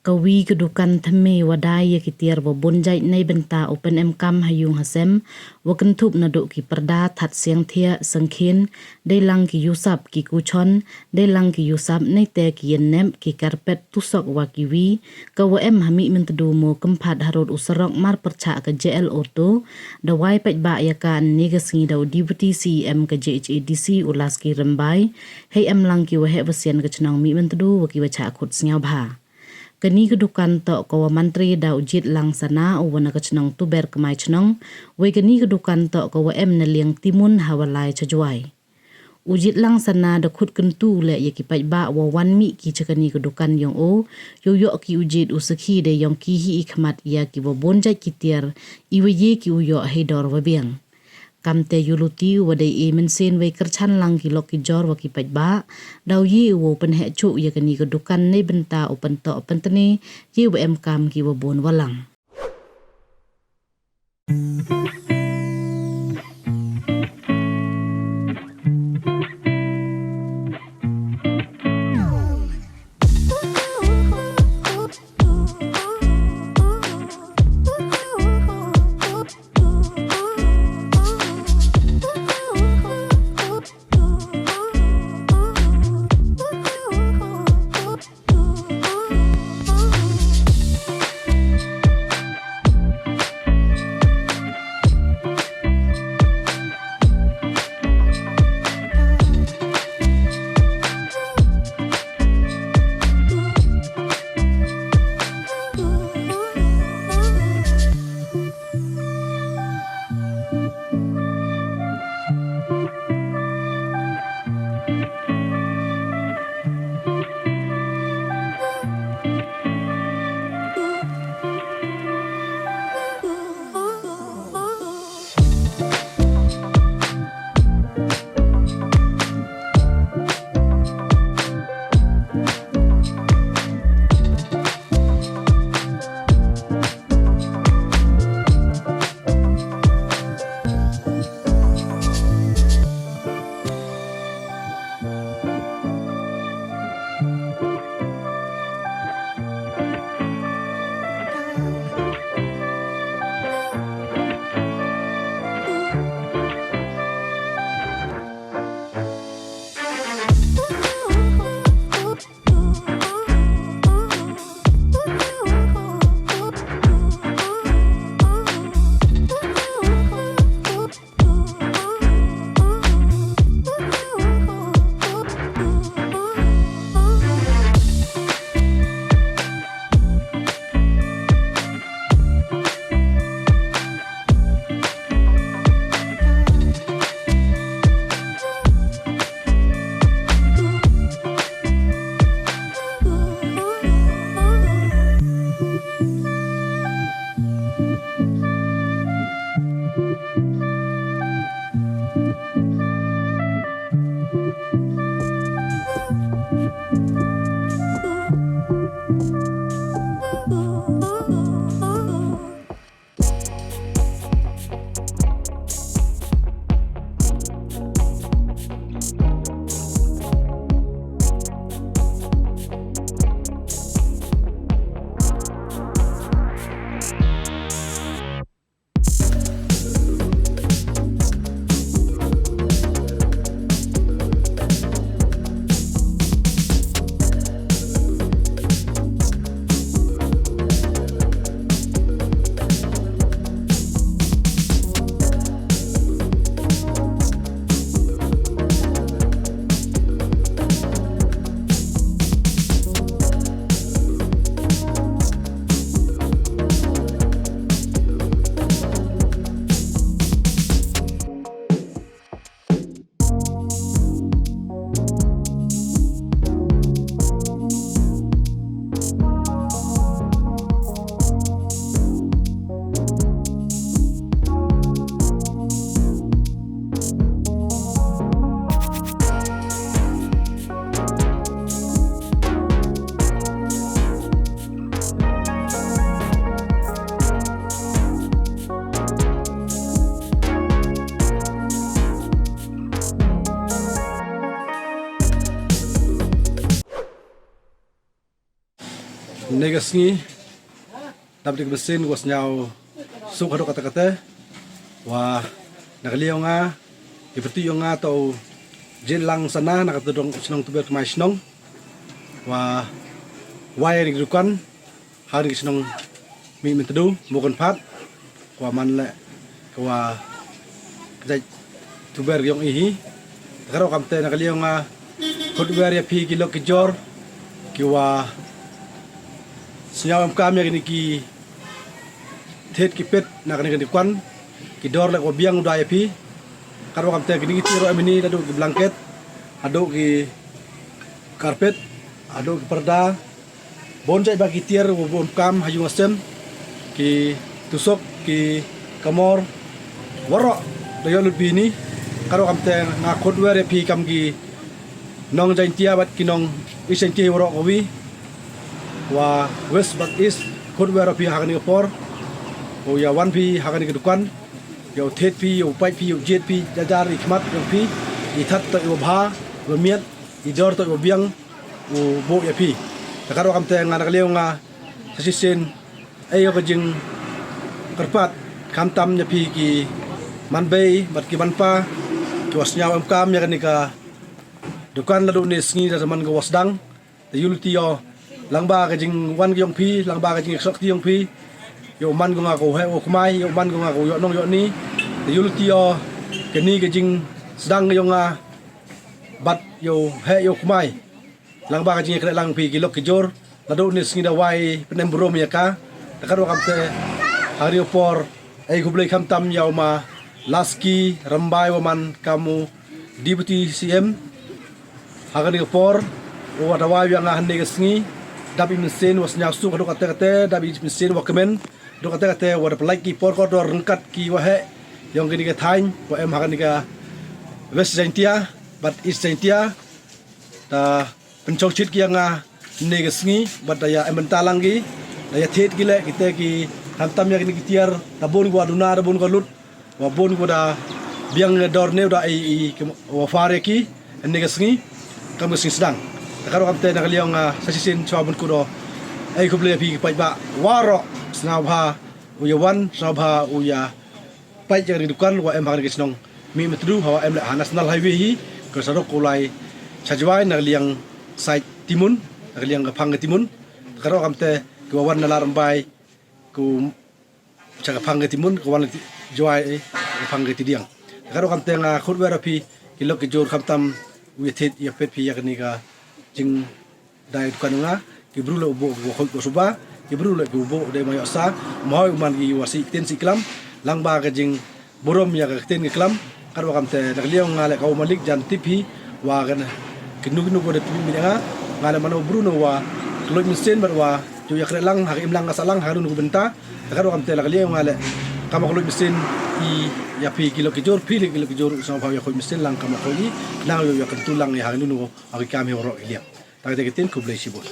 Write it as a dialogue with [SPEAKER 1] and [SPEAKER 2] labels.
[SPEAKER 1] Kawi kedukan thame wadai ya kitiar wa boon jait nei benta open emkaam hayung hasem wa kentup naduk ki perda that siang thia sangkhin dei lang ki yusap ki kuchon dei lang ki yusap nei te ki yennem ki karpet tusok wa kiwi ka wa em hami mentedu mo kemphat harut usarok mar percha ke JL auto dawai pet ba ya kan ni ke singi dau deputy CM ke JHADC ulas ki rembai hei em lang ki wa he wasian ke chnang mi mentedu wa ki wa cha khut sngau bha kani kedukan to kawa mantri da ujit lang sana uwana kachnang tu ber kemai chnang we kani kedukan to kawa em na liang timun hawalai chajuai ujit lang sana da khut kentu le ye ki pai ba wa wan mi ki chakani kedukan yong o yo yo ki ujit usakhi de yong ki hi khmat ya ki wa boon jait ki tiar iwe ye ki uyo hedor wa biang kamte yuluti wadai e mensen we kerchan lang ki lok ki jor wa ki pai ba dau ye wo pen he chu ye kani kedukan nei benta open to open tene ye wa emkaam ki wa boon walang
[SPEAKER 2] negasngi dapat mesin was nyau suk hadok kata-kata wa nakaliyaw nga iperti yung nga tau jen lang sana nakatudong sinong tuber kemai sinong wa wire dukan hari sinong mi mentedu mukon pat wa man le wa jait tuber yung ihi karo kamte nakaliyaw nga kodwer ya pi kilo kijor kiwa sinyawam kami gini ki tet ki pet na kani gani kwan ki dor le ko biang udah ya pi karo kam te gini tiro amini ado ki blanket ado ki karpet ado ki perda bonjai bagi tier wo bom kam hayung asem ki tusok ki kamor waro doyo lupi ni karo kam te na kodwer ya pi kam ki nong jaintia bat kinong isen ki waro kowi wa west bat east kodwer pi hakani por o ya wan pi hakani kedukan yo thet pi yo pai pi yo jet pi jajar ikmat yo pi ithat to yo bha yo miet idor to yo biang o bo ya pi takaro kam te ngana kaleo nga sasisen ayo kajing kerpat kam tam nya pi ki manbei bat ki manpa ki wasnya emkaam ya kanika dukan ladu ni sngi da zaman go wasdang the unity yo langba kajing wan gyong pi langba kajing sakti yong pi yo man go nga ko he o kumai yo man go nga ko yo nong yo ni the unity yo kani kajing sedang yo nga bat yo he yo kumai langba kajing kre lang pi kilok kijor ladu ni sngi da wai penem brom ya ka takaro kam te hari por ai gublai kam tam yaw ma laski rambai waman kamu deputy cm hagan ke por o adawa yang hande ke sngi dabi mesin was nyasu kadok kata dabi mesin wakamen dok kata wada pelai ki por ko dor rengkat ki wahe yang gini ke thain wa em hagan ke west jaintia but east jaintia ta pencok chit ki yang ne ke sngi but daya ementalang ki daya thet gile kita ki hantam yang gini kitiar tabun gua duna tabun ko lut wa bon gua da biang dor ne da ai wa fare ki ne ke sngi kamu sing sedang karo kam te nakaliyaw nga sasisin chawabon ko do ay kuble pi pai ba waro snabha uyawan snabha uya pai jang dukan wa em hagan kisnong mi metru hawa em la national highway hi ko sarok kulai chajwai nakaliyang side timun nakaliyang phang timun karo kam te ko wan nalar bai ku chaga phang timun ko wan jwai phang tidiang karo kam te nga khutwera pi kilok ki jor kam tam withet ya pet pi yakni ka jing dai dukan nga ki brulo bo khoi ko suba ki brulo ki bo de mayo sa moy man ki wasi ten si klam lang ba ka jing borom ya ka ten ki klam karo kam te nakliyo nga le ka malik jan tipi wa kan kinu ko de pi mi nga ngala mano bruno wa kloy misen bar wa ju ya lang ha im lang ka salang ha nu ko benta karo kam te nakliyo nga le kama kloy misen i ya pi kilo kijor pili kilo kijor sa pa ya khoi misen lang kama khoi nang yo ya kan tulang ya ha nu no aki kami oro ilia ta te ketin kublai sibol